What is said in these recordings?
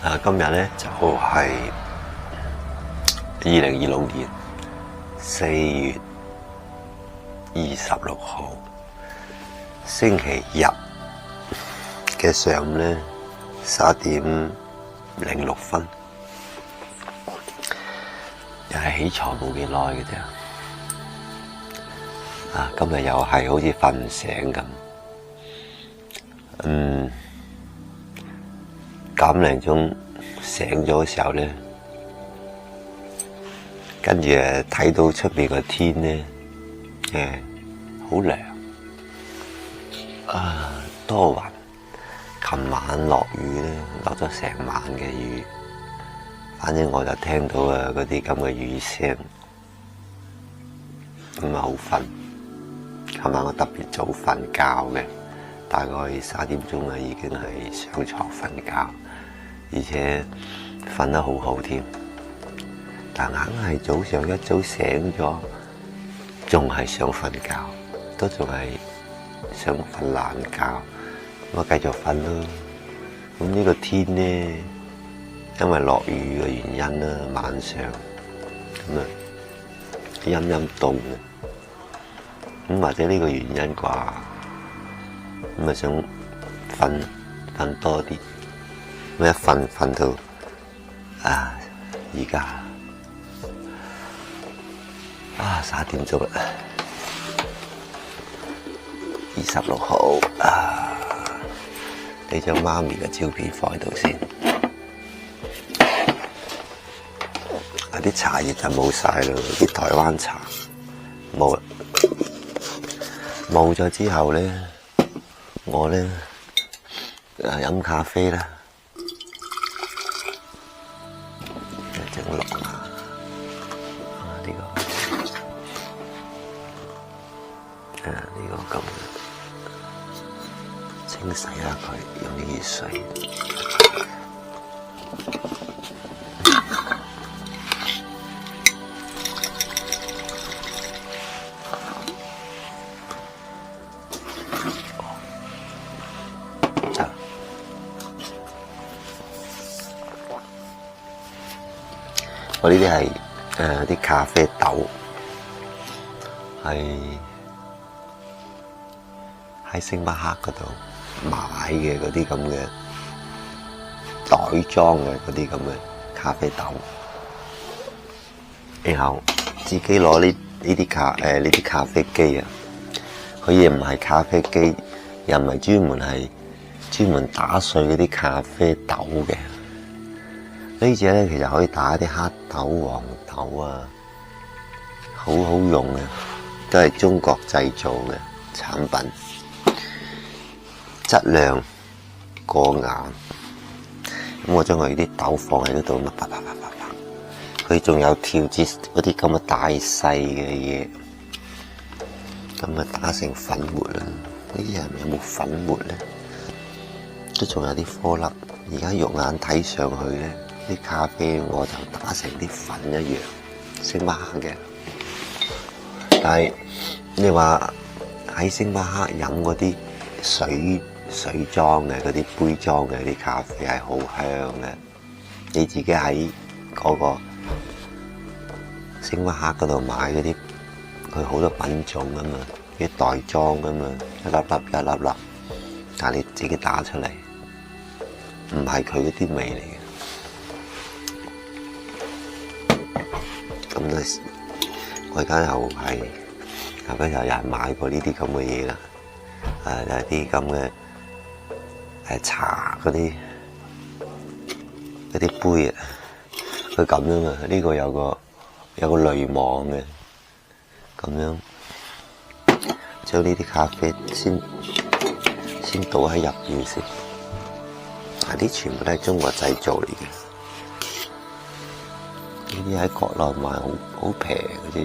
今日咧就係2026年4月26號星期日嘅上午咧11:06，又係起床冇幾耐嘅啫。今日又係好似瞓唔醒咁。9點鐘醒咗嘅時候咧，跟住睇到出邊個天咧，好涼，多雲。琴晚落雨咧，落咗成晚嘅雨，反正我就聽到嗰啲咁嘅雨聲，咁好瞓。琴晚我特別早瞓覺嘅，大概3點鐘已經係上床瞓覺，而且瞓得好好添。但硬係早上一早醒咗，仲係想瞓覺，都仲係想瞓懶覺，我繼續瞓咯。咁呢個天呢，因為落雨嘅原因啦，晚上咁陰陰凍嘅。咁或者呢個原因啩，咁想瞓多啲，咁一瞓到而家3點鐘啦，26號你將媽咪嘅照片放喺度先。啲茶葉就冇晒啦，啲台灣茶冇啦。冇咗之後咧，我咧飲咖啡啦，整落呢個咁清洗下佢，用啲熱水。我呢啲係啲咖啡豆，係喺星巴克嗰度買嘅嗰啲咁嘅袋裝嘅嗰啲咁嘅咖啡豆，然後自己攞呢啲咖啡機啊，佢亦唔係咖啡機，又唔係專門打碎嗰啲咖啡豆嘅。呢隻咧其實可以打啲黑豆、黃豆啊，好好用嘅，都係中國製造嘅產品，質量過硬。咁我將佢啲豆放喺嗰度，佢仲有調節嗰啲咁嘅大細嘅嘢，咁打成粉末啦。呢啲係咪有冇粉末咧？都仲有啲顆粒。而家肉眼睇上去咧，啲咖啡我就打成啲粉一樣，星巴克嘅。但係你話喺星巴克飲嗰啲水裝嘅嗰啲杯裝嘅啲咖啡係好香嘅，你自己喺嗰個星巴克嗰度買嗰啲，佢好多品種㗎嘛，啲袋裝㗎嘛，一粒粒，但係你自己打出嚟，唔係佢嗰啲味嚟嘅。咁咧，我而家又有人買過呢啲咁嘅嘢啦，就係啲咁嘅茶嗰啲杯啊，佢咁樣啊，呢個有個濾網嘅，咁樣將呢啲咖啡先倒喺入邊先，啲全部都係中國製造嚟嘅。呢啲喺國內買好平嘅啫，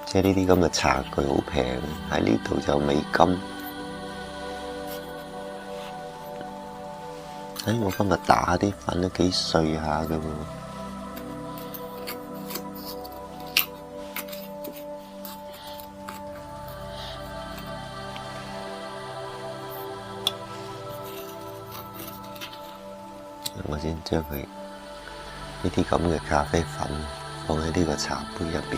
即係呢啲咁嘅茶具好平，喺呢度就美金。我今日打啲粉都幾碎下嘅喎。我先將佢呢啲咁嘅咖啡粉放喺呢個茶杯入邊。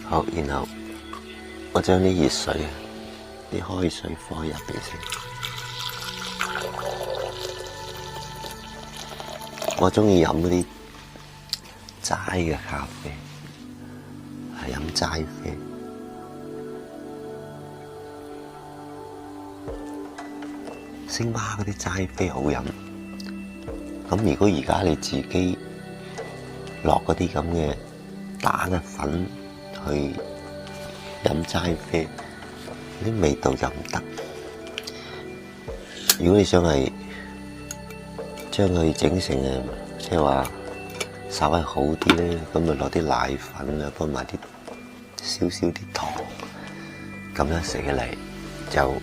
好，然後我將啲熱水、啲開水放喺入邊先。我鍾意飲嗰啲齋嘅咖啡，係飲齋啡。星巴克嗰啲齋啡好飲。咁如果而家你自己落嗰啲咁嘅打嘅粉去飲齋啡，啲味道就唔得。如果你想係將佢整成即係話稍微好啲咧，咁咪攞啲奶粉啊，幫埋啲少少啲糖，咁樣食起嚟就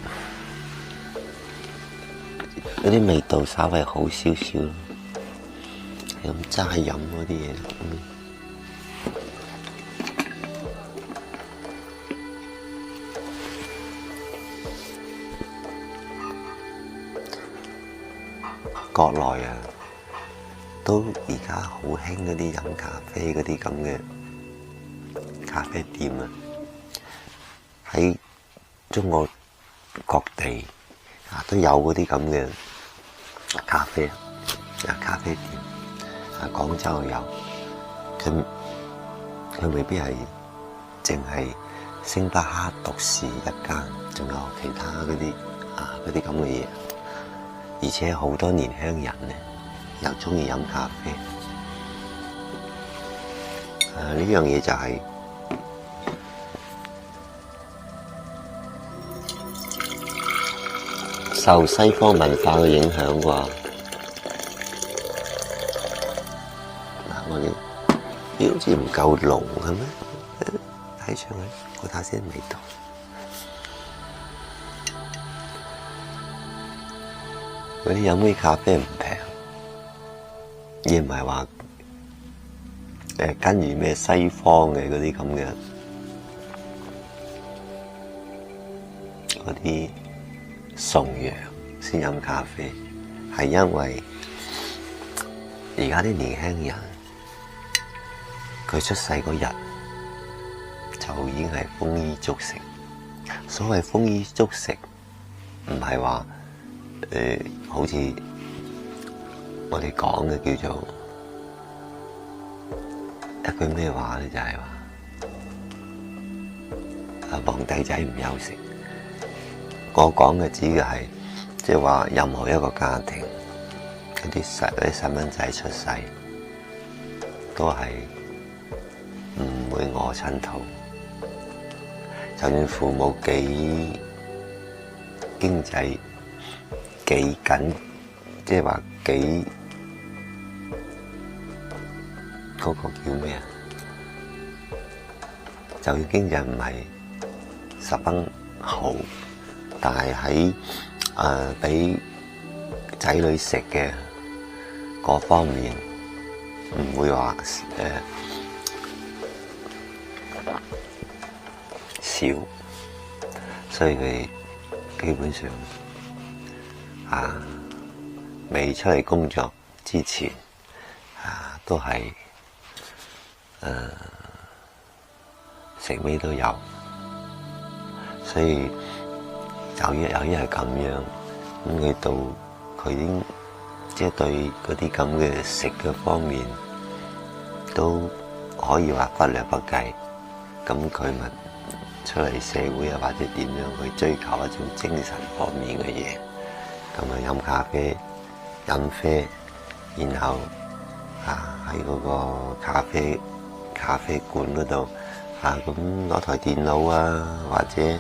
嗰啲味道稍微好少少咯。咁齋飲嗰啲嘢，國內啊，都而家好興嗰啲飲咖啡嗰啲咁嘅咖啡店啊，喺中國各地啊都有嗰啲咁嘅咖啡店，啊廣州有，佢未必係淨係星巴克獨市一間，仲有其他嗰啲咁嘅嘢。而且好多年輕人咧又鍾意飲咖啡，呢樣嘢就係受西方文化嘅影響啩。我哋好似唔夠濃係咩？睇上去我睇下先味道。嗰啲飲啲咖啡唔平，而唔係話跟住咩西方嘅嗰啲咁嘅嗰啲崇洋先飲咖啡，係因為而家啲年輕人佢出世嗰日就已經係豐衣足食。所謂豐衣足食，唔係話好似我哋講嘅叫做一句咩話咧，就係話皇帝仔唔憂食。我講嘅指嘅係即係話任何一個家庭嗰啲細蚊仔出世都係唔會餓親肚，就算父母幾經濟幾緊，即係話幾嗰個叫咩啊？就算經濟唔係十分好，但係喺俾仔女食嘅嗰方面唔會話少，所以佢基本上未出嚟工作之前都係食咩都有，所以由於係咁樣，咁佢到佢已經即係對嗰啲咁嘅食嘅方面都可以話忽略不計，咁佢咪出嚟社會啊，或者點樣去追求一種精神方面嘅嘢，咁啊飲咖啡飲啡，然後喺嗰個咖啡館嗰度咁攞台電腦啊，或者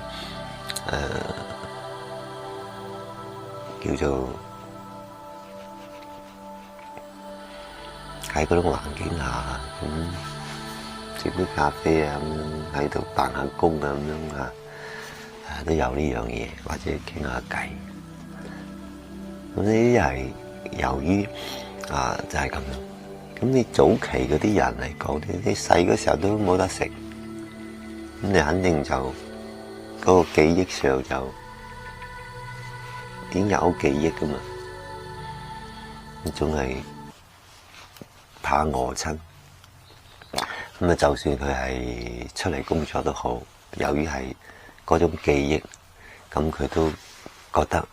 叫做喺嗰種環境下咁食杯咖啡啊，咁喺度辦下工啊，咁樣都有呢樣嘢，或者傾下偈。咁呢啲係由於就係咁樣。咁你早期嗰啲人嚟講，你細嗰時候都冇得食，咁你肯定就嗰個記憶上就已經有記憶噶嘛，總係怕餓親。咁就算佢係出嚟工作都好，由於係嗰種記憶，咁佢都覺得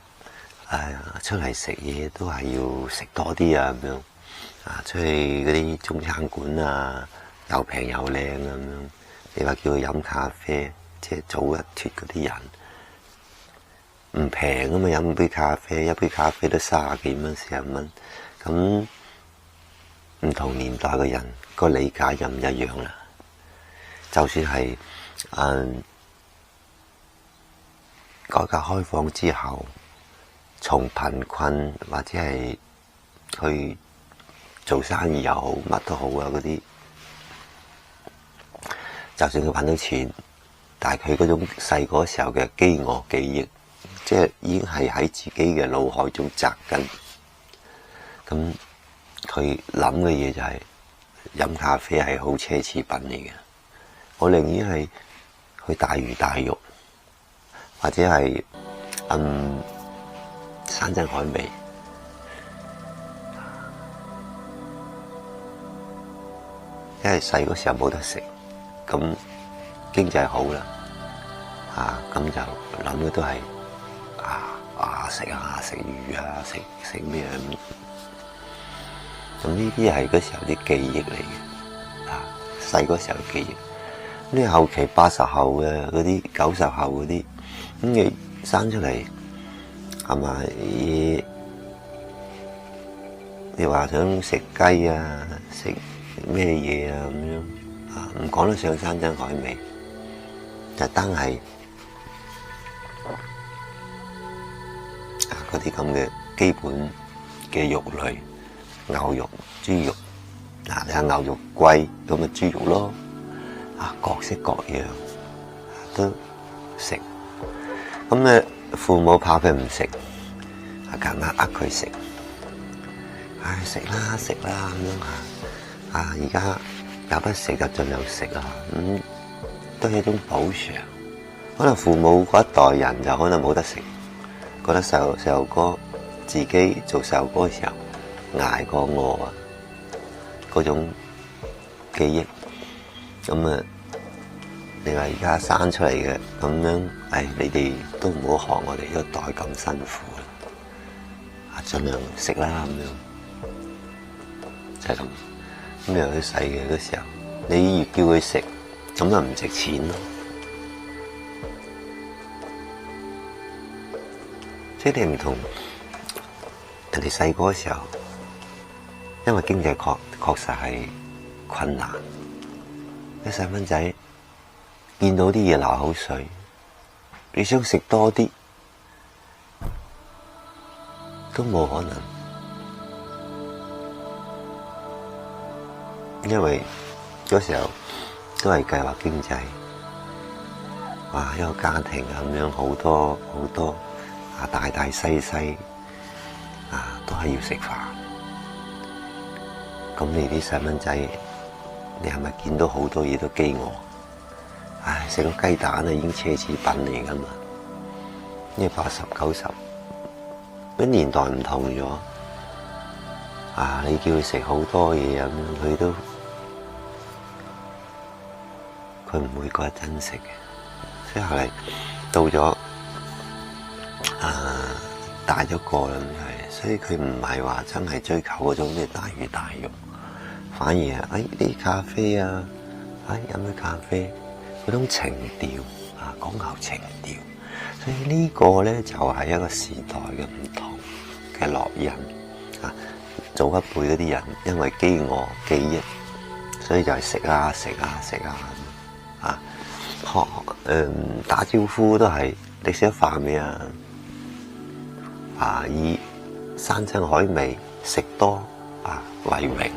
出嚟食嘢都係要食多啲啊咁樣。出去嗰啲中餐館啊，又平又靚咁樣。你話叫佢飲咖啡，即係早一脫嗰啲人，唔平啊嘛，飲杯咖啡，一杯咖啡都30幾蚊、40蚊。咁唔同年代嘅人個理解就唔一樣啦。就算係改革開放之後，從貧困或者係去做生意又好，乜都好啊，嗰啲就算佢揾到錢，但係佢嗰種細個時候嘅飢餓記憶，即係已經係喺自己嘅腦海中扎根。咁佢諗嘅嘢就係飲咖啡係好奢侈品嚟嘅，我寧願係去大魚大肉，或者係山珍海味。因為細嗰時候冇得食，咁經濟好啦，咁就諗嘅都係食魚啊，食咩咁呢啲係嗰時候啲記憶嚟嘅，細嗰時候嘅記憶。呢後期80後嘅嗰啲90後嗰啲，咁你生出嚟係咪？你話想食雞啊，食咩嘢啊咁樣，唔講得上山珍海味，就單係嗰啲咁嘅基本嘅肉類，牛肉、豬肉，你睇牛肉貴，咁咪豬肉咯，各式各樣都食。咁咧父母怕佢唔食，夾硬佢食，食啦咁樣而家有得食就盡量食都係一種補償。可能父母嗰一代人就可能冇得食，覺得細路哥自己做細路哥嘅時候捱過餓嗰種記憶。咁你話而家生出嚟嘅咁樣，你哋都唔好學我哋一代咁辛苦啦，盡量食啦咁樣，就係咁。咁由佢細嘅嗰時候，你越叫佢食，咁就唔值錢咯。即係你唔同人哋細個嘅時候，因為經濟確實係困難，啲細蚊仔見到啲嘢流口水，你想食多啲都冇可能。因為嗰時候都係計劃經濟，一個家庭咁樣好多大細都係要食飯。咁你啲細蚊仔，你係咪見到好多嘢都飢餓？食個雞蛋已經奢侈品嚟噶嘛？呢80、90，啲年代唔同咗。你叫佢食好多嘢咁，佢唔會覺得珍惜嘅。所以後嚟到咗大咗個啦，所以佢唔係話真係追求嗰種咩大魚大肉，反而啲咖啡飲啲咖啡嗰種情調講求情調。所以呢個咧就係一個時代嘅唔同嘅烙印。早一輩嗰啲人因為飢餓記憶，所以就係食打招呼都係你食咗飯未以山珍海味食多為榮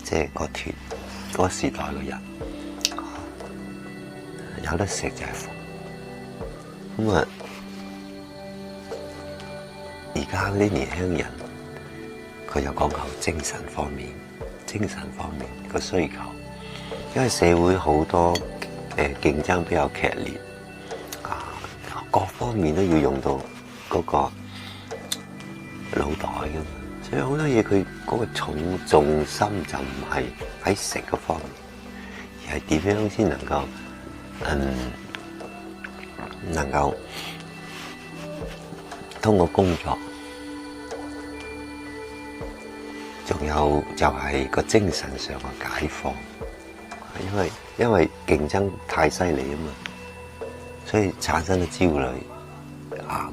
即係個團嗰個時代嘅人有得食就係福。咁而家嗰啲年輕人佢就講求精神方面個需求，因為社會好多競爭比較劇烈各方面都要用到嗰個腦袋噶嘛，所以好多嘢佢嗰個重心就唔係喺食嗰方面，而係點樣先能夠通過工作，仲有就係個精神上嘅解放，因為競爭太犀利啊嘛，所以產生咗焦慮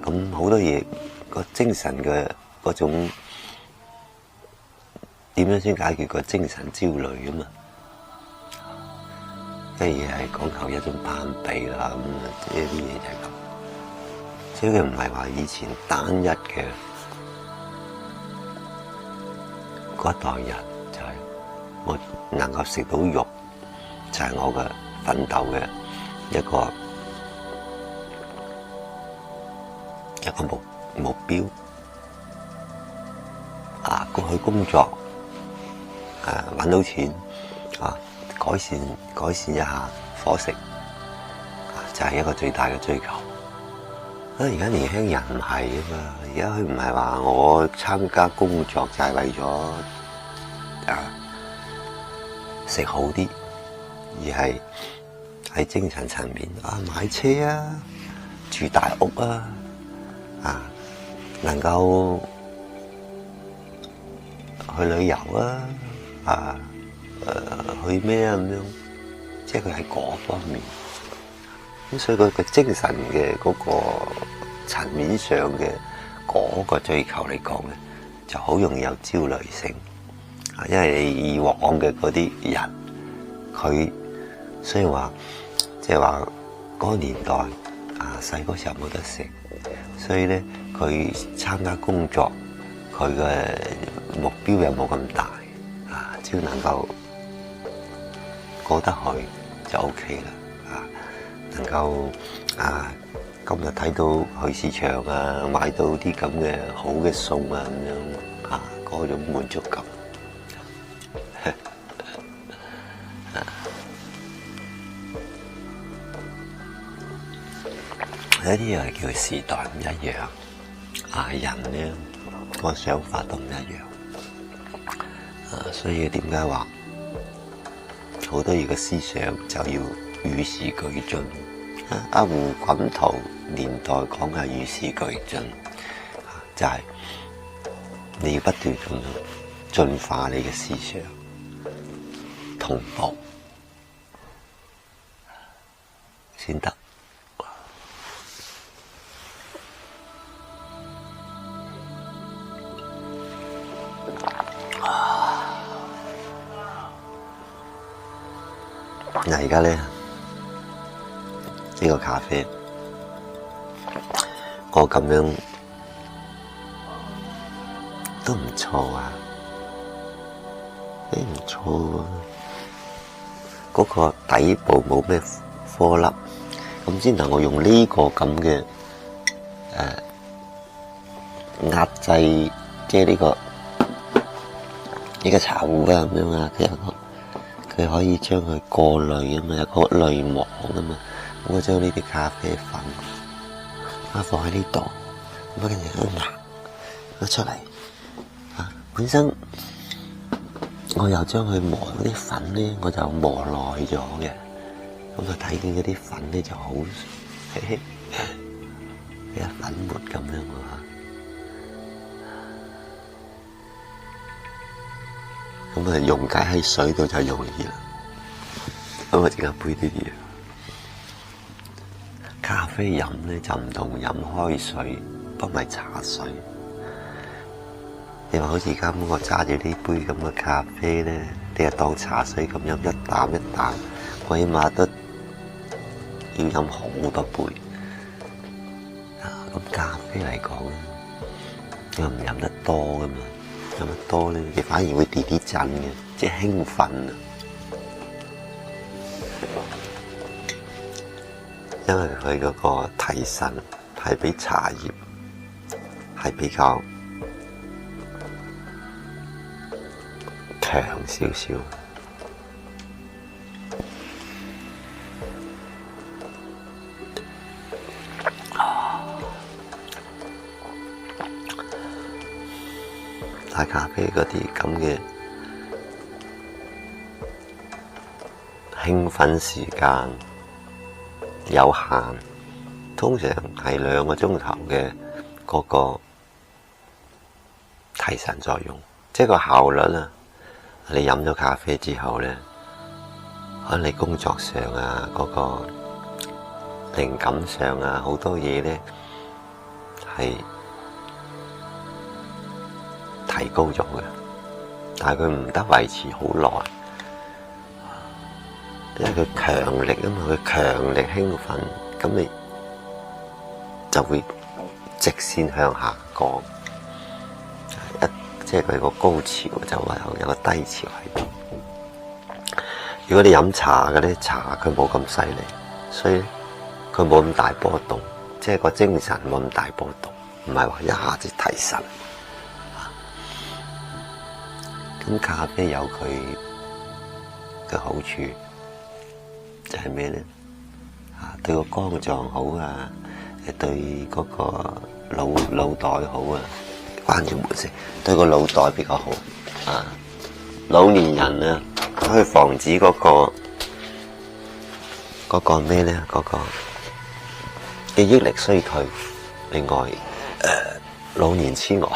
咁好多嘢個精神嘅嗰種點樣先解決個精神焦慮啊嘛，即係講求一種攀比啦，咁呢啲嘢就係咁。所以佢唔係話以前單一嘅嗰一代人，就係我能夠食到肉，就係我嘅奮鬥嘅一個目標過去工作搵到錢改善一下伙食就係一個最大嘅追求。而家年輕人唔係啊嘛，而家佢唔係話我參加工作就係為咗食好啲，而係喺精神層面買車住大屋能夠去旅遊去咩咁樣，即係佢喺嗰方面。咁所以佢嘅精神嘅嗰個層面上嘅嗰個追求嚟講咧，就好容易有焦慮性。因為你以往嘅嗰啲人，佢雖然話即係話嗰個年代細個時候冇得食，所以咧佢參加工作，佢嘅目標又冇咁大只要能夠過得去就 OK 啦。能夠今日睇到去市場買到啲咁嘅好嘅餸咁樣嗰種滿足感。有啲嘢係叫時代唔一樣，人咧個想法都唔一樣，所以點解話好多嘢嘅思想就要與時俱進？胡錦濤年代講嘅與時俱進，就係你要不斷咁樣進化你嘅思想，同步先得。嗱，而家咧呢個咖啡，我咁樣都唔錯唔錯嗰個底部冇咩顆粒，咁之後我用呢個咁嘅壓製，即係呢個茶壺咁樣佢可以將佢過濾嘛，有個濾網嘛。我將呢啲咖啡粉放喺呢度，咁跟住拿出嚟本身我又將佢磨嗰啲粉咧，我就磨耐咗嘅，咁睇見嗰啲粉咧就好一粉末咁樣咁溶解喺水度就容易啦。咁我即刻杯啲嘢。咖啡飲咧就唔同飲開水，不係茶水。你話好似而家我揸住呢杯咁嘅咖啡咧，你係當茶水咁飲一啖一啖，我起碼都要飲好多杯。咁咖啡嚟講咧，又唔飲得多噶嘛，飲得多咧，你反而會跌震嘅，即係興奮。因為佢嗰個提神係比茶葉係比較強少少。打咖啡嗰啲咁嘅興奮時間有限，通常係2個鐘頭嘅嗰個提神作用，即係個效率啦。你飲咗咖啡之後咧，喺你工作上啊，嗰個靈感上啊，好多嘢咧係提高咗嘅，但係佢唔得維持好耐，因為佢強力啊嘛，佢強力興奮，咁你就會直線向下降，即係佢個高潮就話有個低潮喺度。如果你飲茶嘅咧，茶佢冇咁犀利，所以佢冇咁大波動，即係個精神冇咁大波動，唔係話一下子提神。咁咖啡有佢嘅好處，就係咩咧？對個肝臟好啊，對嗰個腦袋好啊。關住門先，對個腦袋比較好啊。老年人啊，可以防止嗰個咩咧？嗰個記憶力衰退。另外，老年痴呆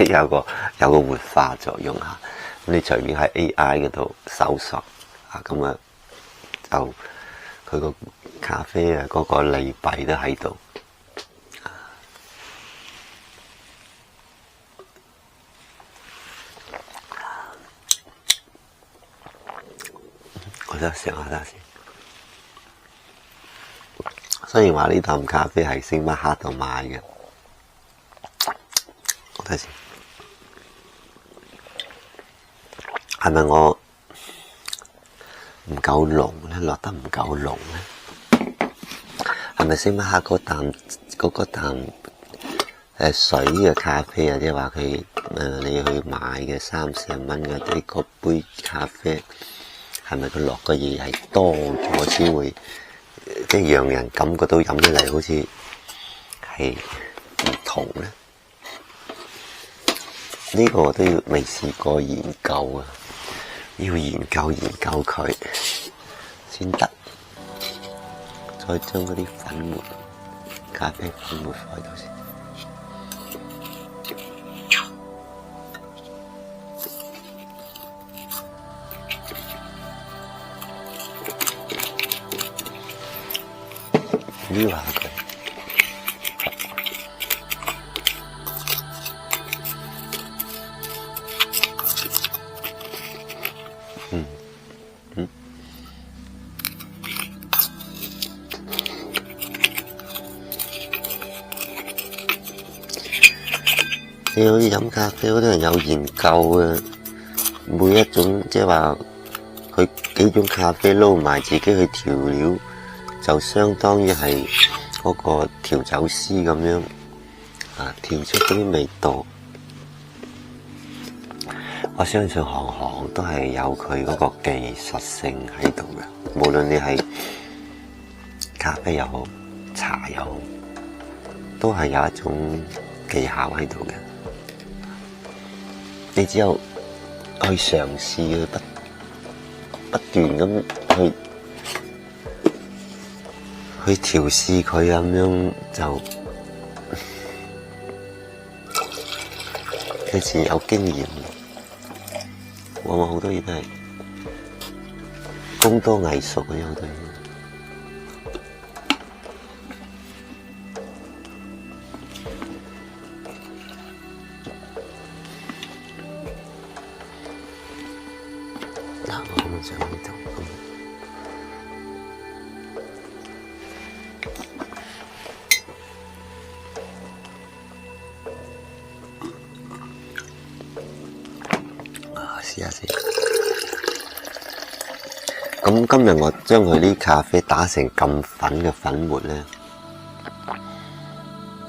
有個活化作用嚇。你隨便喺 AI 嗰度搜索啊，咁啊就佢個咖啡啊嗰個利弊都喺度。我都試下睇下先。雖然話呢啖咖啡係星巴克度買嘅，我睇下先。係咪我唔夠濃咧？落得唔夠濃咧？係咪星巴克嗰啖水嘅咖啡啊？即係話佢你去買嘅30蚊嗰啲嗰杯咖啡，係咪佢落嘅嘢係多咗先會，即係讓人感覺到飲起嚟好似係唔同咧？呢個我都要未試過研究啊！要研究佢先得，再將嗰啲粉末、咖啡粉末放喺度先。撩下佢。你好似飲咖啡嗰啲人有研究嘅，每一種即係話佢幾種咖啡撈埋自己去調料，就相當於係嗰個調酒師咁樣調出嗰啲味道。我相信行行都係有佢嗰個技術性喺度嘅，無論你係咖啡又好，茶又好，都係有一種技巧喺度嘅。你只有去嘗試，去不斷咁去調試佢咁樣，就其實有經驗。往往好多嘢都係工多藝熟嘅，有好多嘢。嗱，我咁樣上呢度，試下先。咁今日我將佢啲咖啡打成咁粉嘅粉末咧，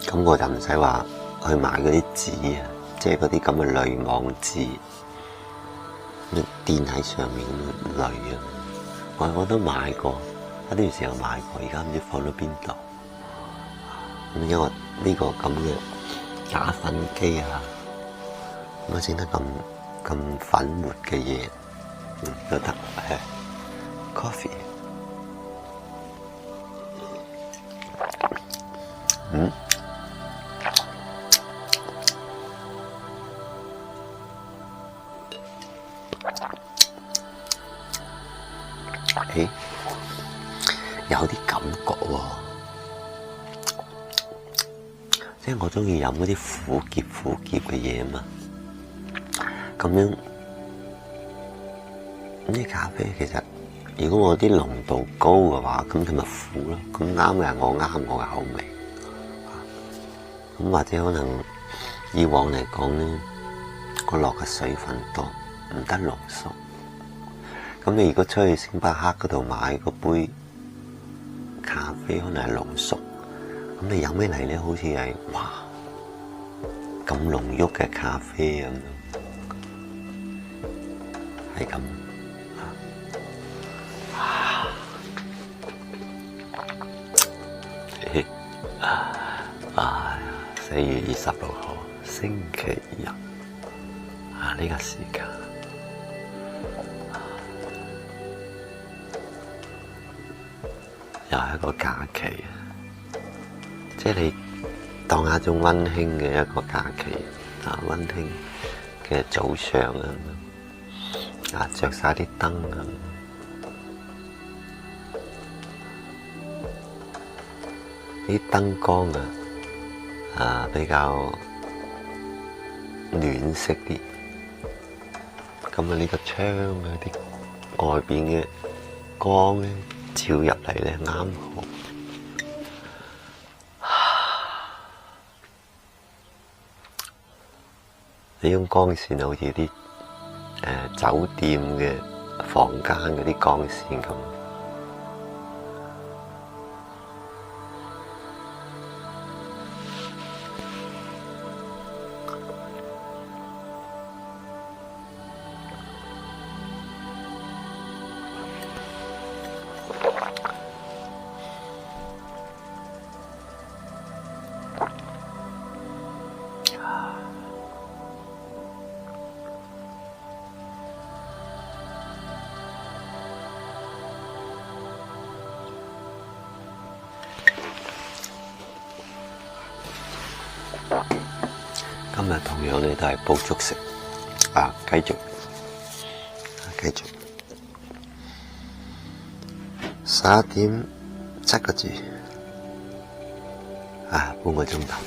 咁我就唔使話去買嗰啲紙啊，即係嗰啲咁嘅濾網紙。墊喺上面咁樣濾啊。我都買過，一段時間買過，而家唔知放咗邊度。咁因為呢個咁嘅假粉機啊，咁整得咁粉末嘅嘢，都得coffee。有啲感覺喎，即係我中意飲嗰啲苦澀嘅嘢嘛。咁樣呢咖啡其實，如果我啲濃度高嘅話，咁佢咪苦咯。咁啱嘅係我嘅口味。咁或者可能以往嚟講咧，我落嘅水分多，唔得濃縮。咁你如果出去星巴克嗰度買嗰杯咖啡，可能係濃縮，咁你飲起嚟咧，好似係哇咁濃郁嘅咖啡咁樣，係咁。4月26號星期日呢個時間。又係一個假期啊！即係你當一種溫馨嘅一個假期啊，溫馨嘅早上啊，着晒啲燈啊，啲燈光啊比較暖色啲，咁啊呢個窗啲外邊嘅光咧，照入嚟咧啱好，呢種光線好似啲酒店嘅房間嗰啲光線咁。今日同樣咧都係煲粥食繼續11點7個字半個鐘頭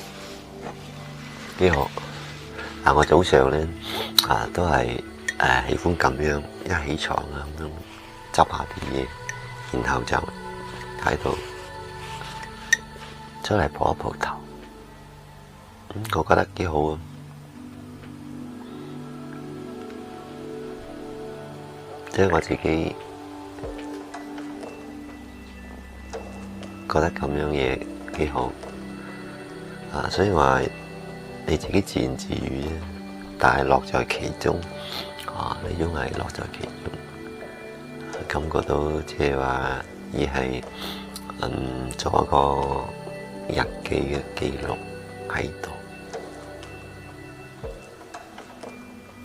幾好。我早上咧都係喜歡咁樣一起床咁樣執下啲嘢，然後就喺度出嚟蒲一蒲頭。我覺得幾好啊！即係我自己覺得咁樣嘢幾好所以話你自己自言自語啫，但係樂在其中你總係樂在其中，感覺到即係話而係做一個日記嘅記錄喺度。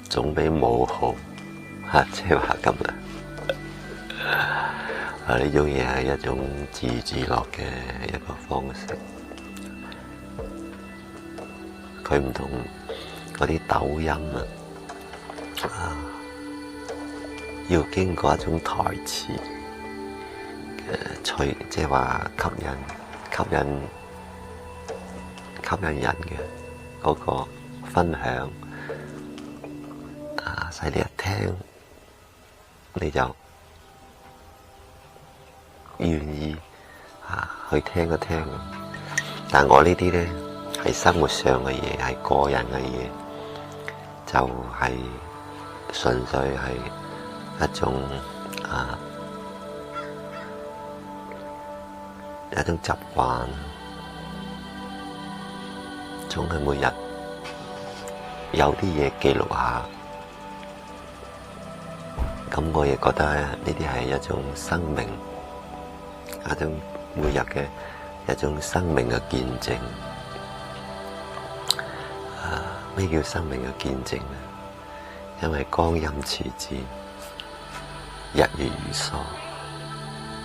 總比冇好即係話咁啦。呢種嘢係一種自娛自樂嘅一個方式。佢唔同嗰啲抖音要經過一種台詞即係話吸引人嘅嗰個分享。使你一聽你就願意去聽一聽。但我呢啲咧係生活上嘅嘢，係個人嘅嘢，就係純粹係一種習慣，總係每日有啲嘢記錄下。咁我亦覺得呢啲係一種生命，一種每日嘅一種生命嘅見證。咩叫生命嘅見證呢？因為光陰似箭，日月如梭，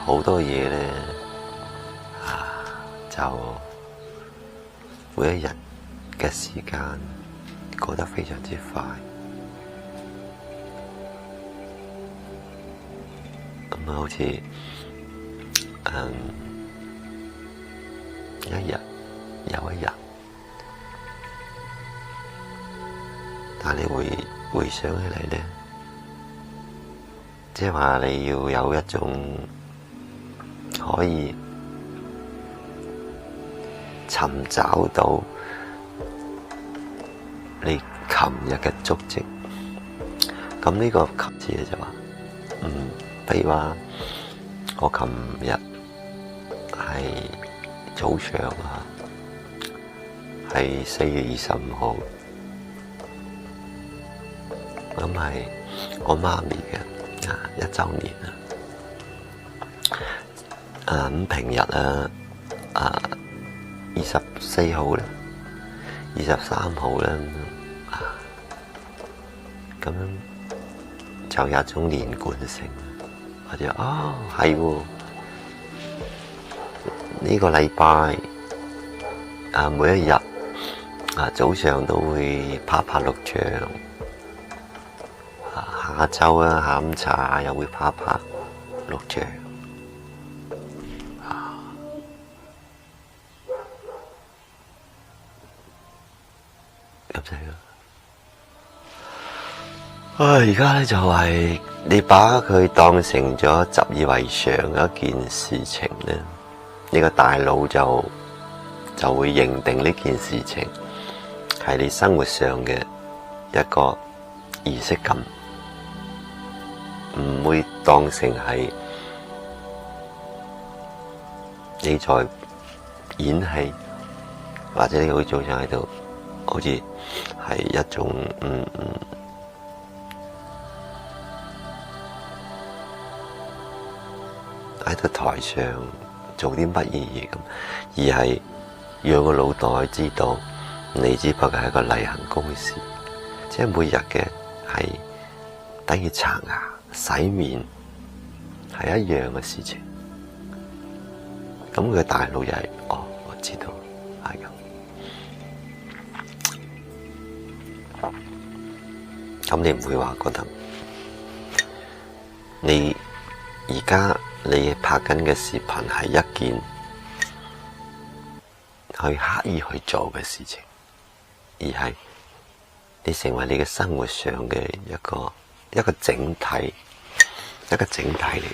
好多嘢咧就每一日嘅時間過得非常之快。咁好似一日又一日，但你回想起嚟咧，即係話你要有一種可以尋找到你琴日嘅足跡。咁呢個琴字咧就話，譬如話我琴日係早上係4月25號，咁係我媽咪嘅1週年啦。咁平日24號咧、23號咧，咁樣就有一種連貫性。我就係喎，呢個禮拜每一日早上都會拍錄像，下晝下午茶又會拍錄像，咁就係咯。而家咧就係你把佢當成咗習以為常嘅一件事情咧，你個大腦就會認定呢件事情係你生活上嘅一個儀式感，唔會當成係你在演戲，或者你會做上喺度，好似係一種喺度台上做啲乜嘢咁，而係讓個腦袋知道你只不過係一個例行公事，即係每日嘅係等於刷牙、洗面係一樣嘅事情。咁佢大腦就係我知道係咁。咁你唔會話覺得你而家你拍緊嘅視頻係一件去刻意去做嘅事情，而係你成為你嘅生活上嘅一個整體，一個整體嚟。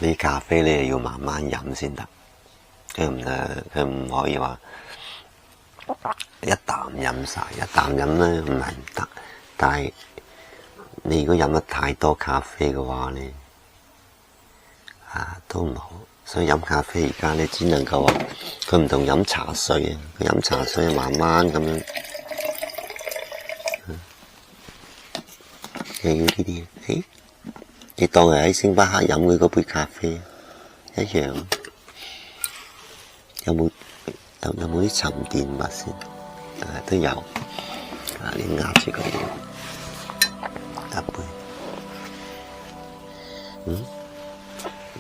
啲咖啡你要慢慢飲先得，佢唔可以話一啖飲晒，一啖飲咧唔係唔得。但係你如果飲得太多咖啡嘅話咧，都唔好。所以飲咖啡而家咧只能夠話佢唔同飲茶水啊，佢飲茶水慢慢咁樣，又要呢啲你當係喺星巴克飲嘅嗰杯咖啡一樣，有冇啲沉澱物先？都有。你壓住佢一杯。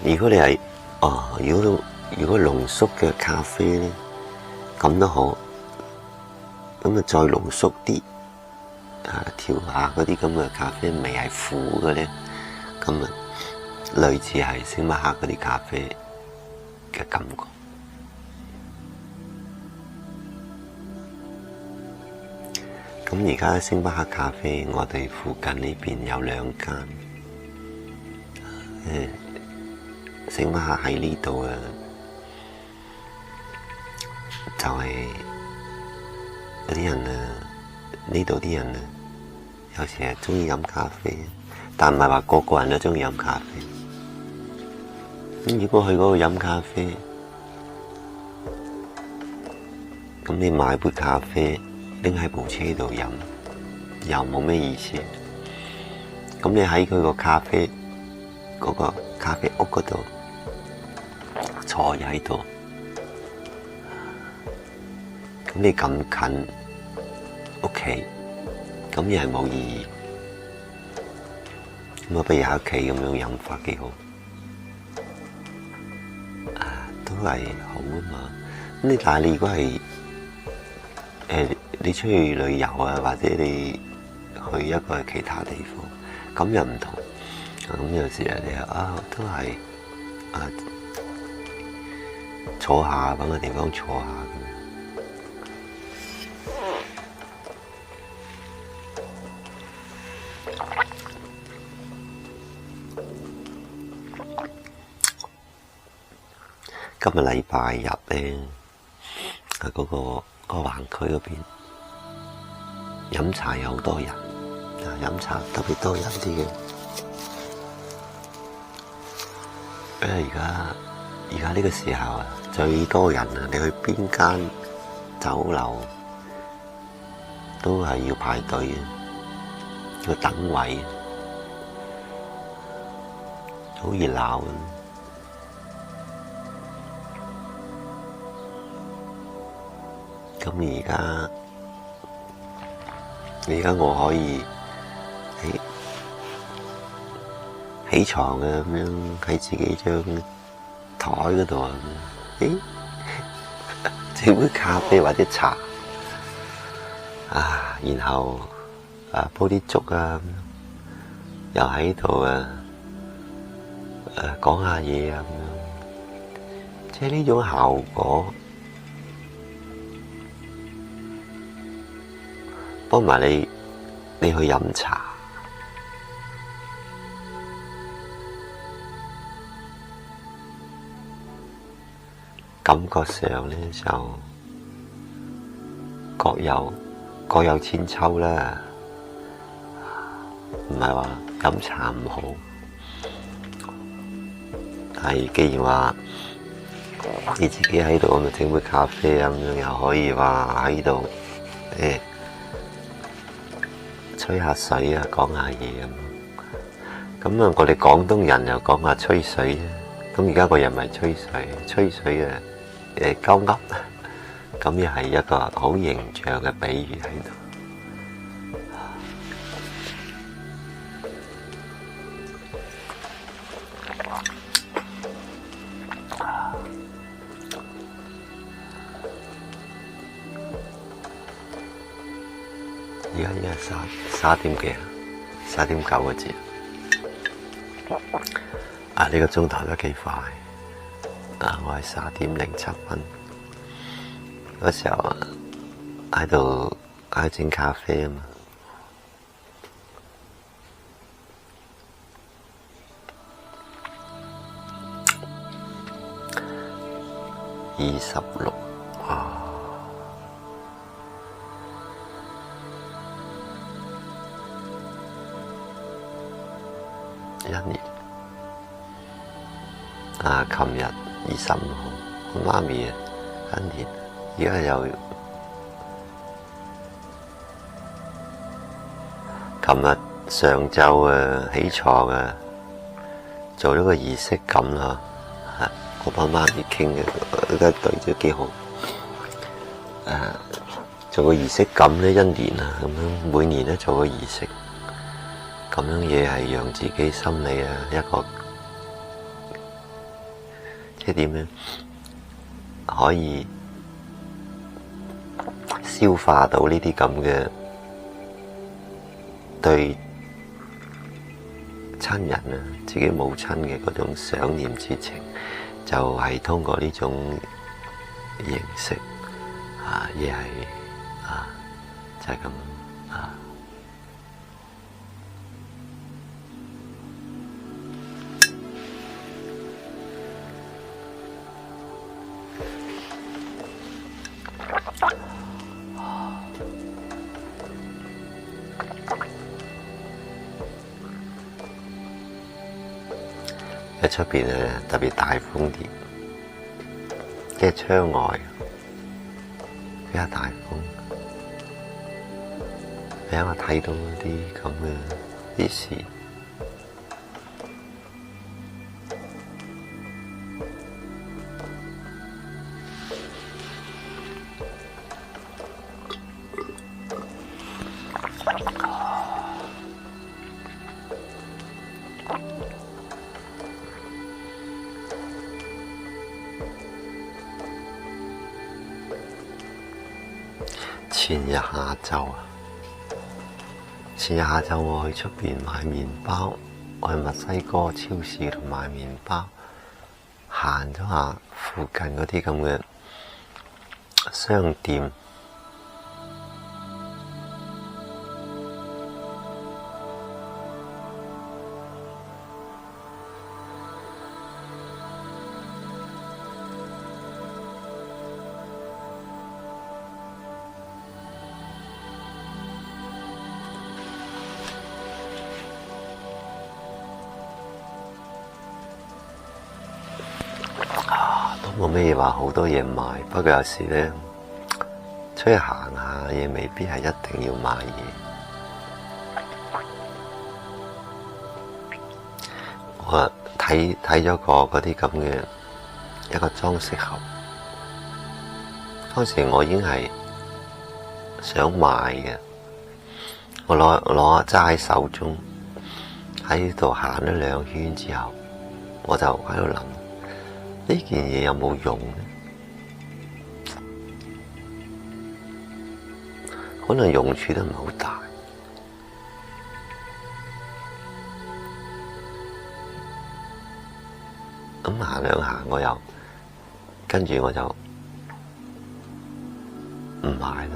如果你係如果濃縮嘅咖啡咧，咁都好。咁再濃縮啲，調下嗰啲咁嘅咖啡味係苦嘅咧。咁類似係星巴克嗰啲咖啡嘅感覺。咁而家星巴克咖啡，我哋附近呢邊有2間。星巴克喺呢度就係有啲人啊，呢度啲人啊，有時係中意飲咖啡，但唔係話個個人都中意飲咖啡。咁如果去嗰度飲咖啡，咁你買杯咖啡拎喺部車度飲，又冇咩意思。咁你喺佢個咖啡嗰個咖啡屋嗰度坐喺度，咁你咁近屋企，咁又係冇意義。咁啊，不如喺屋企咁樣飲法幾好。都係好啊嘛。咁但係你如果係你出去旅遊啊，或者你去一個其他地方，咁又唔同。咁有時你都係坐下，搵個地方坐下咁。今日禮拜日咧，嗰個環區嗰邊飲茶有好多人，飲茶特別多人啲嘅。而家呢個時候啊，最多人啊！你去邊間酒樓都係要排隊嘅，要等位，好熱鬧啊！咁而家我可以起床啊，咁樣喺自己張台嗰度啊，整杯咖啡或者茶然後煲啲粥啊，又喺度講下嘢啊，咁樣，即係呢種效果。幫埋你去飲茶，感覺上咧就各有千秋啦，唔係話飲茶唔好，但係既然話你自己喺度咁啊，整杯咖啡咁樣，又可以話喺度吹下水啊，講下嘢咁啊，我哋廣東人又講下吹水啊。咁而家個人咪吹水啊，鳩噏，咁又係一個好形象嘅比喻喺度。而家3點幾啊，3點9個字。呢個鐘頭都幾快。我係3點07分嗰時候喺度整咖啡啊嘛。261年琴日25號，我媽咪1年，而家又琴日上晝起床做咗個儀式感啦，我幫媽咪傾嘅，而家對咗幾好。做個儀式感咧，1年啊，咁樣每年咧做個儀式。咁樣嘢係讓自己心理一個，即係點咧，可以消化到呢啲咁嘅對親人自己母親嘅嗰種想念之情，就係通過呢種形式嘢係就係咁喺出邊咧特別大風啲，即係窗外比較大風，俾我睇到啲咁嘅啲事。前日下晝我去出邊買麵包，我去墨西哥超市度買麵包，行咗下附近嗰啲咁嘅商店，都冇咩話好多嘢買，不過有時咧出去行下嘢，未必係一定要買嘢。我睇咗個嗰啲咁嘅一個裝飾盒，當時我已經係想買嘅，我攞揸喺手中，喺度行咗2圈之後，我就喺度諗。呢件嘢有冇用呢？可能用處都唔係好大。咁行兩下，我又跟住我就唔買啦。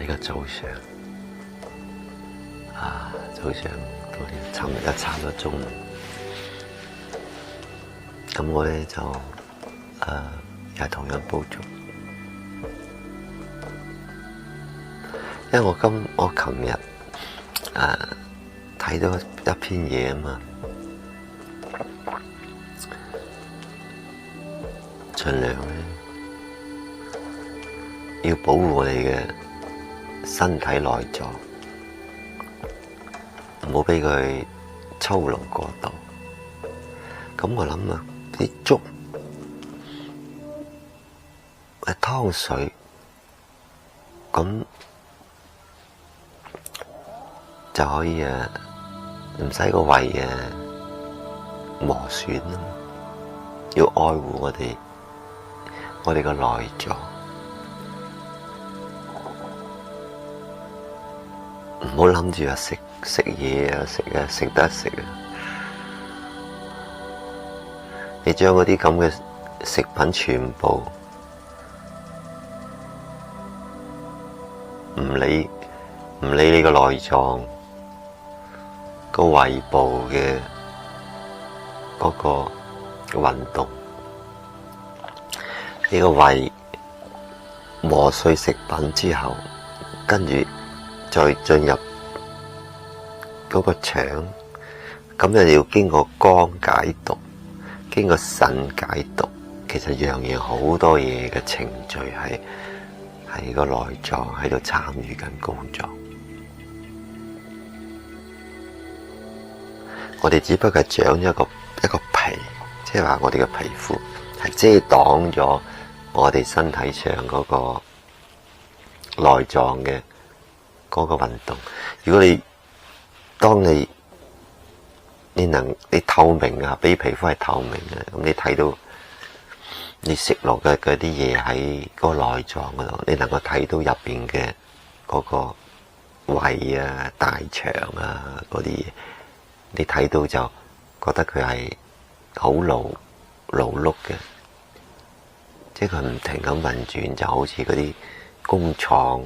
呢個早上，到尋日差唔多中午，咁我咧就又係同樣煲粥，因為我琴日睇到一篇嘢啊嘛，盡量咧要保護我哋嘅身體內臟，唔好俾佢操勞過度。咁我諗啊，啲粥湯水，咁就可以唔使個胃磨損啊！要愛護我哋個內臟。唔好諗住食嘢啊，食得食啊！你將嗰啲咁嘅食品全部唔理你個內臟個胃部嘅嗰個運動，你個胃磨碎食品之後，跟住再進入嗰個腸，咁就要經過肝解毒，經過腎解毒，其實樣好多嘢嘅程序係個內臟喺度參與緊工作。我哋只不過係長咗一個皮，即係話我哋嘅皮膚係遮擋咗我哋身體上嗰個內臟嘅嗰個運動。如果當你透明啊，比皮膚係透明嘅，咁你睇到你食落嘅嗰啲嘢喺個內臟嗰度，你能夠睇到入邊嘅嗰個胃啊、大腸啊嗰啲嘢，你睇到就覺得佢係好勞碌嘅，即係佢唔停咁運轉，就好似嗰啲工廠，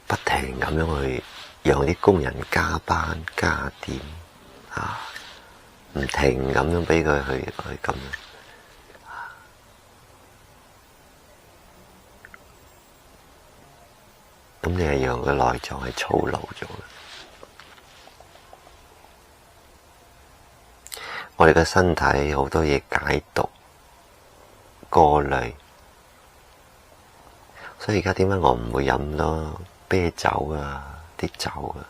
不停咁樣去讓啲工人加班加點啊，唔停咁樣俾佢去咁樣。咁你係讓個內臟係操勞咗。我哋嘅身體好多嘢解毒、過濾，所以而家點解我唔會飲多啤酒啊、啲酒啊？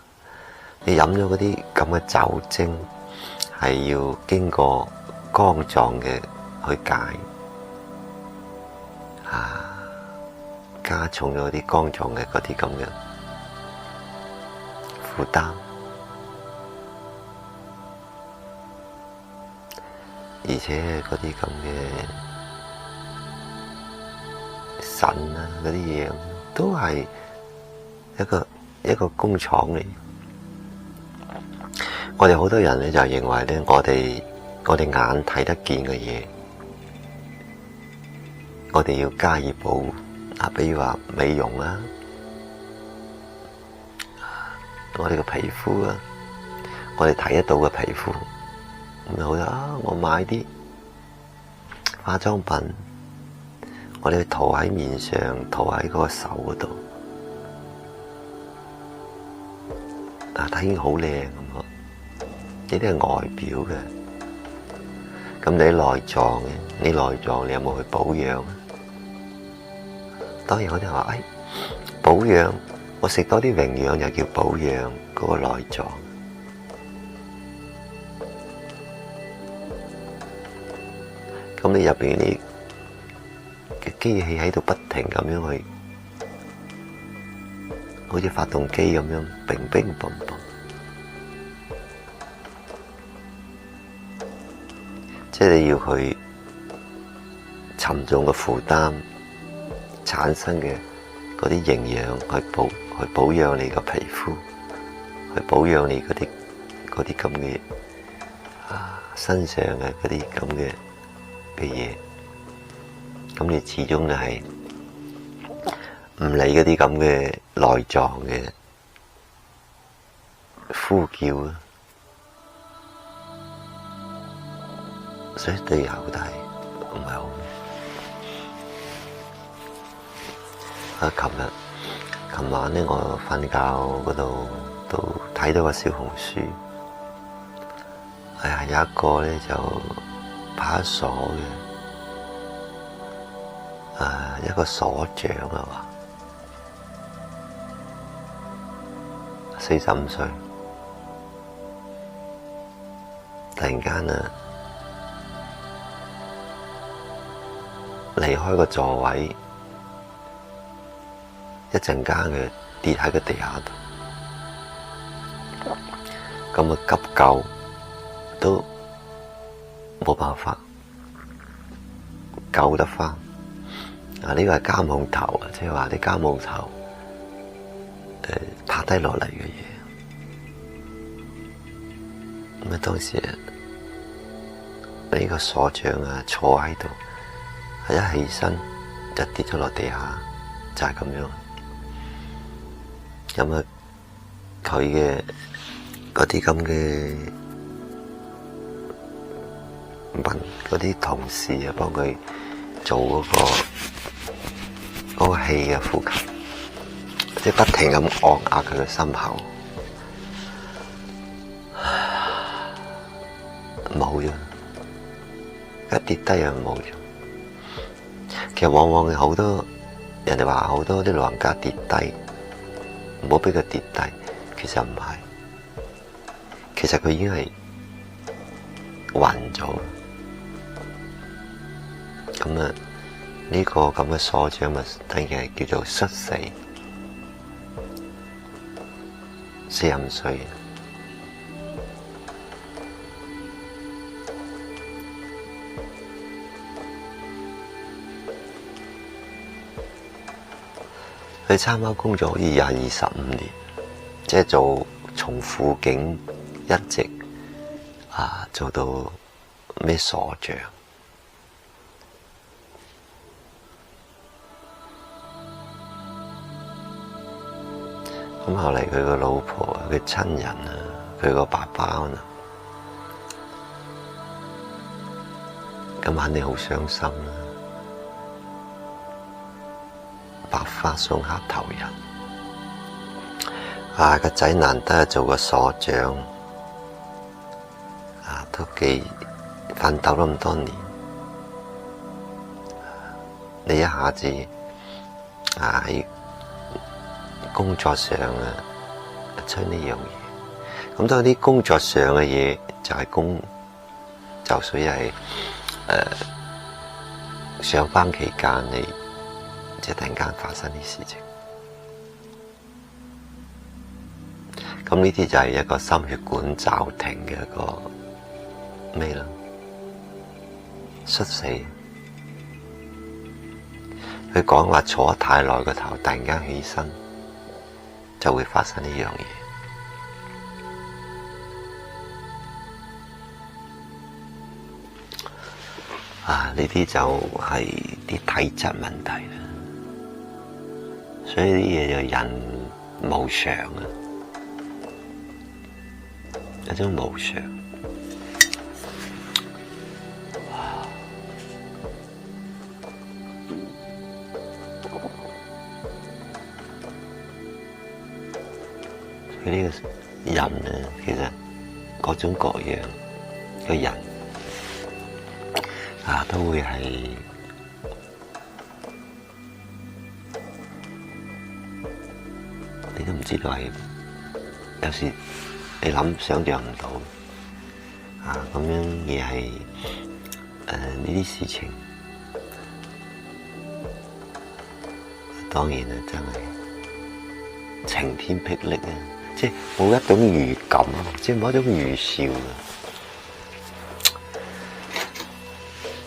你飲咗嗰啲咁嘅酒精，係要經過肝臟嘅去解啊。加重咗啲肝臟嘅嗰啲咁嘅負擔，而且嗰啲咁嘅腎啊嗰啲嘢都係一個工廠嚟。我哋好多人咧就認為咧，我哋眼睇得見嘅嘢，我哋要加以保護。比如話美容啊，我哋嘅皮膚啊，我哋睇得到嘅皮膚，咁好啦，我買啲化妝品，我哋塗喺面上，塗喺嗰個手嗰度，睇見好靚咁咯。呢啲係外表嘅，咁你內臟嘅，你內臟你有冇去保養？當然我哋話，保養，我食多啲營養又叫保養嗰個內臟。咁你入邊啲嘅機器喺度不停咁樣去，好似發動機咁樣，乒乒乓乓。即係你要去沉重嘅負擔。產生嘅嗰啲營養去保養你個皮膚，去保養你嗰啲咁嘅身上嘅嗰啲咁嘅嘢，咁你始終就係唔理嗰啲咁嘅內臟嘅呼叫啊，所以對後代唔係好。琴晚咧，我瞓覺嗰度都睇到個小紅書，有一個咧就派出所嘅，一個所長啊話45歲，突然間離開個座位。一陣間佢跌喺個地下度，咁急救都冇辦法救得返。呢個係監控頭啊，即係話啲監控頭拍低落嚟嘅嘢。咁當時呢個所長坐喺度，一起身就跌咗落地下，就係咁樣。咁佢嘅嗰啲咁嘅嗰啲同事幫佢做嗰個氣嘅呼吸，即係不停咁按壓佢嘅心口，冇咗，一跌低又冇咗。其實往往好多人哋話好多啲老人家跌低。唔好俾佢跌低，其實唔係，其實佢已經係暈咗。咁呢個咁嘅所長咪等於係叫做猝死，45歲。佢參加工作好似25年，即係做從輔警一直做到咩鎖匠。咁後嚟佢個老婆、佢親人啊、佢個爸爸啊，咁肯定好傷心啦。白髮送黑頭人，個仔難得做個鎖匠，都幾奮鬥咗咁多年，你一下子喺工作上出呢樣嘢，咁當啲工作上嘅嘢就係就屬於係上班期間你即係突然間發生啲事情，咁呢啲就係一個心血管驟停嘅一個咩啦，猝死。佢講話坐得太耐個頭，突然間起身就會發生呢樣嘢。呢啲就係啲體質問題啦。所以啲嘢就人無常啊，一種無常。佢呢個人咧，其實各種各樣嘅人都會係你都唔知道係，有時你想象唔到咁樣嘢係呢啲事情，當然啦，真係晴天霹靂啊！即係冇一種預感，即係冇一種預兆啊！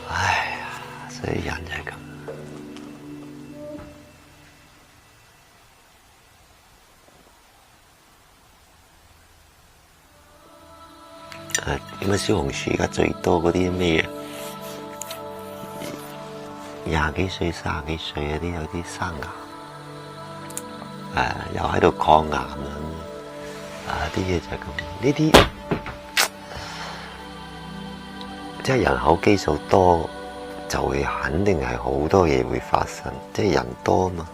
唉呀，所以人就係咁。點解小紅書而家最多嗰啲咩20幾歲、30幾歲嗰啲有啲生癌，又喺度抗癌啲嘢就係咁。呢啲即係人口基數多，就會肯定係好多嘢會發生，即係人多嘛。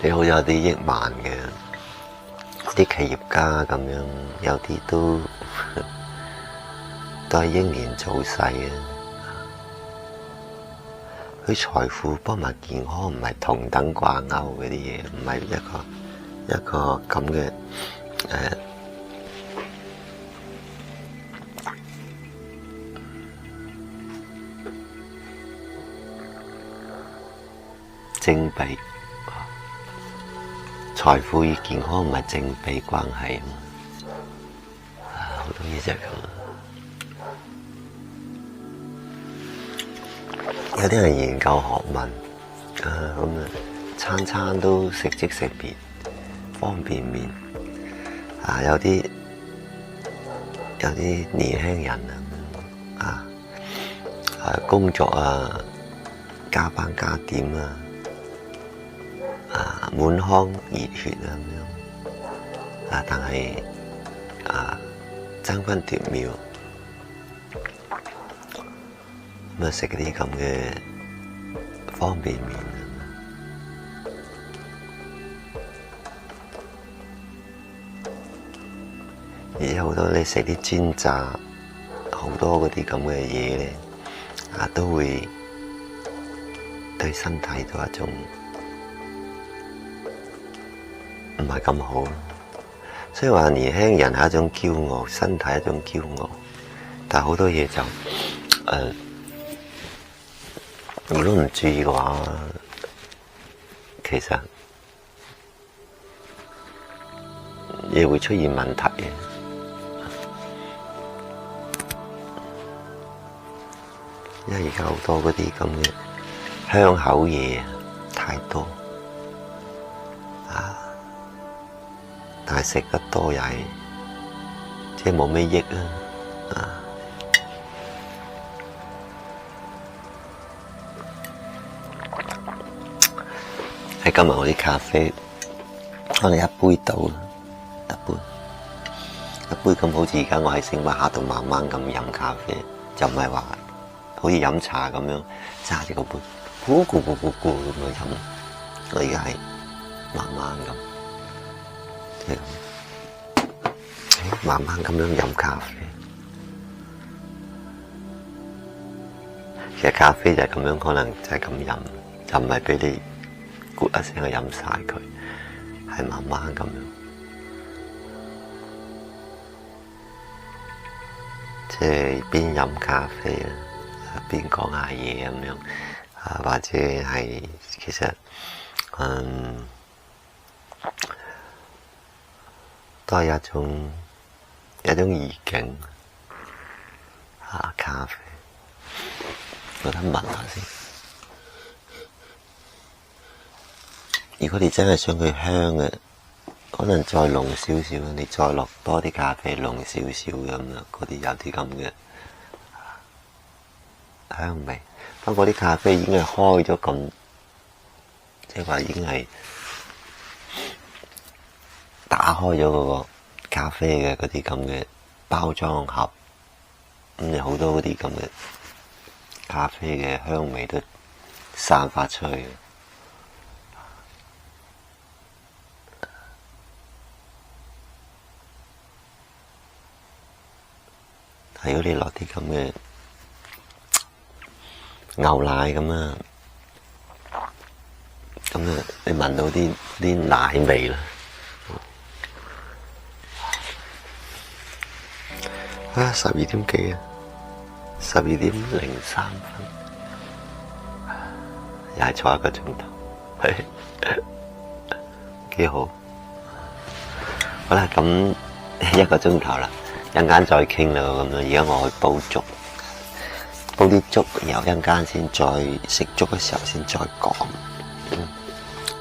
你好有啲億萬嘅啲企業家咁樣，有啲都係英年早逝啊！佢財富不埋健康唔係同等掛鈎嗰啲嘢，唔係一個咁嘅正比。財富與健康唔係正比關係啊嘛，好多嘢就係咁。有啲人研究學問，餐餐都食即食麵、方便麵，有啲年輕人工作加班加點滿腔熱血咁樣，但係爭分奪秒咁食啲咁嘅方便麵，而且好多你食啲煎炸，好多嗰啲咁嘅嘢咧，都會對身體都一種唔係咁好，所以話年輕人係一種驕傲，身體係一種驕傲，但係好多嘢就如果唔注意嘅話，其實亦會出現問題嘅。因為而家好多嗰啲咁嘅香口嘢太多啊，但係食得多又係即係冇咩益啊。喺今日我啲咖啡可能一杯到啦，一杯咁，好似而家我喺星巴克度慢慢咁飲咖啡，就唔係話好似飲茶咁樣揸住個杯咕咕咕咕咕咁樣飲。我而家係慢慢咁，即係慢慢咁樣飲咖啡。其實咖啡就係咁樣，可能就係咁飲，就唔係俾你咕一聲去飲晒佢，係慢慢咁樣，即係邊飲咖啡啊，邊講下嘢咁樣啊，或者係其實都係一種意境啊，咖啡，我得聞下先。如果你真係想佢香嘅，可能再濃少少，你再落多啲咖啡濃少少咁樣，嗰啲有啲咁嘅香味。不過啲咖啡已經係開咗咁，即係話已經係打開咗嗰個咖啡嘅嗰啲咁嘅包裝盒，咁有好多嗰啲咁嘅咖啡嘅香味都散發出去。如果你落啲咁嘅牛奶咁啊，咁你聞到啲奶味啦。啊，12點幾啊，12點03分，又係坐1個鐘頭，幾好。好啦，咁1個鐘頭啦。一陣間再傾啦，咁樣而家我去煲粥，煲啲粥，然後一陣間先再食粥嘅時候先再講。